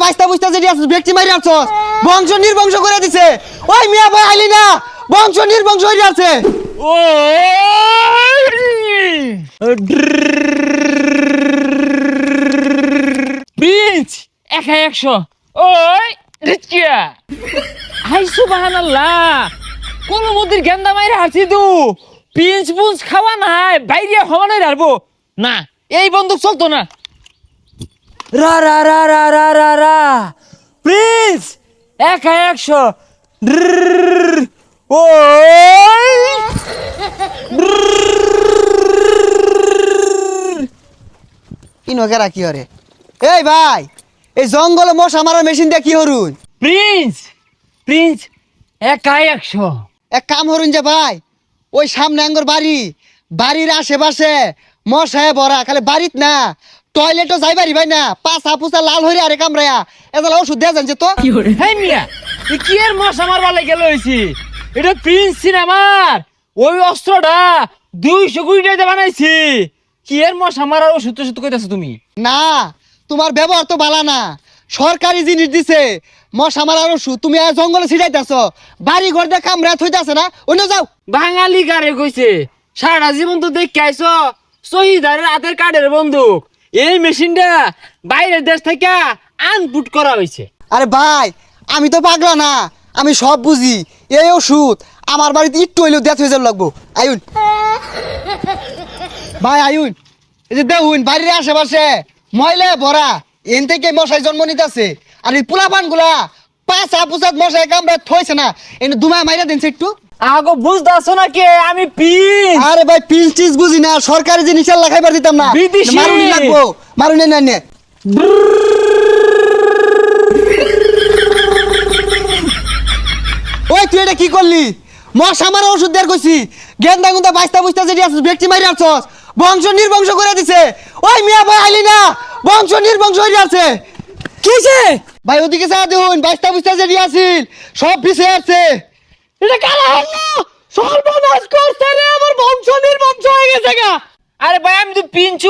বাইস্তা বুঝতা যেটি আছে ব্যক্তি মারি আছ বংশ নির্বংশ করে দিছে। ওই মিয়া ভাই আইলি না, বংশ নির্বংশ হয়ে যাচ্ছে। ও প্রিন্স 100 ওই রিচিয়া হাই সুবহানাল্লাহ কোন মদির গেন্দা মাইরা হাসি দু প্রিন্স পুন্স খাওয়া নাই বাইরে হওয়া নাই রারবো না এই বন্দুক চলতো না। রা রা রা রা রা রা রা প্রিন্স 100 ওই ইনকেরা কি হরে? এই ভাই, এই জঙ্গলে মশা মারার মেশিন দিয়ে কি হরুন? প্রিন্স প্রিন্স 100 এক কাম হরুন যে ভাই, ওই সামনে আঙ্গর বাড়ি, বাড়ির আশেপাশে মশায় ভরা, খালি বাড়িত না টয়লেটও যাই পারি ভাই না, পাছা পুছা লাল হইরে আরে কামড়ায়া এগুলা ওষুধ দেয়া জানছে তো। হ্যাঁ মিয়া এ কি এর মশা মারবার লাগে গেল হইছি এটা প্রিন্স সিনেমার ওই অস্ত্রটা 200 কোটি টাকা বানাইছি কি এর মশা মারার ওষুধ টষুধ কইতাছো তুমি? না, তোমার ব্যবহার তো ভালো না। সরকারি জিনিস দিছে মশা মারার ওষুধ, তুমি আর জঙ্গলে ছিটাইতেছ, বাড়ি ঘর দিয়ে কামড়া থইতাছে না, অন্য যাও। বাঙালি গারে কইছে সারা জীবন তো দেখে আইছো শহীদারের হাতের কাঠের বন্দুক, এই মেশিনটা বাইরের দেশ থেকে আনপুট করা হয়েছে। আরে ভাই, আমি তো পাগলা না, আমি সব বুঝি। এই ওষুধ আমার বাড়িতে একটু হইলেও দেখ হয়ে যাবে লাগবো। আয়ুন ভাই আয়ুন, এই যে দেখুন বাড়ির আশেপাশে ময়লা ভরা, এন থেকে মশাই জন্ম নিতেছে। আর এই পোলাপান গুলা পাঁচা পুচাত মশাই কামড়া থইছে না, এনে দুমায় মাইরা দিনছে একটু। আগো বুঝতেছো না কে আমি প্রিন্স? আরে ভাই পিল টিস বুঝি না, সরকারি জিনিস আর লাগাইবার দিতাম না, বিদেশি। মারুনি লাগবো, মারুনি না নে। ওই তুই এটা কি করলি? মশা মারা ওষুধ দেয়ার কইছি, গেন্দা গুন্দা বাইস্তা বুঝতা যেটি আছে ব্যক্তি মারি আছস, বংশ নির্বংশ করে দিছে। ওই মিয়া ভাই আইলি না, বংশ নির্বংশ হয়ে যাচ্ছে। কিছে ভাই ওদিকে যা দেখুন, বাইস্তা বুঝতা যেটি আছিল সব পিছে আছে। এটা কারা হলো সর্বনাশ করছে রে আমার বংশ নির্বংশ হয়ে গেছে গা। আরে ভাই আমি তো পিঞ্চ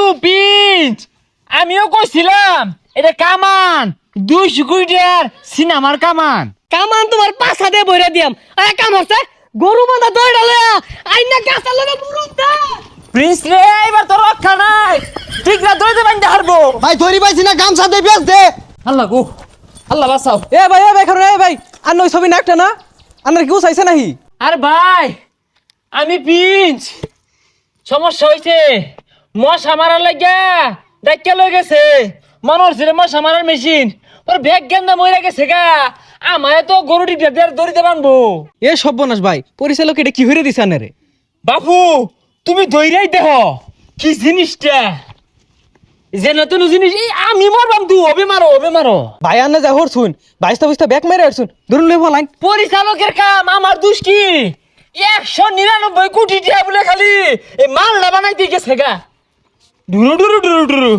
আমিও কইছিলাম এটা কামান 200 কোটি টাকার সিনেমার কামান। কামান তোমার পাছা দিয়ে বইরা দিয়াম। আরে কাম হচ্ছে গরু মাথা দইড়া লয়া আইনা গাছা লগে মুরুদ দা। প্রিন্স রে এবার তো রক্ষা নাই, ঠিক না দইতে বান্ধে হারবো। ভাই ধরি পাইছি না, গামছা দিয়ে বেচ দে। আল্লাহ গো আল্লাহ বাঁচাও। এ ভাই খারো এ ভাই আর নই ছবি না একটা না আনার কি চাইছে নাহি? আরে ভাই আমি পিঞ্চ, সমস্যা হয়েছে মশা মারার লাগিয়া ডাক্তার লয়ে গেছে মানুষ ছিল মশা মারার মেশিন, ওর ব্যাগ গেন্দা মরে গেছে গা। আমায় তো গরুটি দড়িতে বানবো। এ সর্বনাশ ভাই, পরিচালক এটা কি হইরে দিছে আনারে? বাপু তুমি দইরাই দেহ কি জিনিসটা যে নতুন জিনিস এই আমি মরবাম তু ওবে মারো। ভাই আন্না যা হরছুন বাইস্তা বুঝতা ব্যাক মেরে আসছুন ধরুন লই ফলাইন। পরিচালকের কাম আমার দোষ কি? 199 কোটি টাকা বলে খালি এই মালটা বানাইতে গেছে গা। ডুরু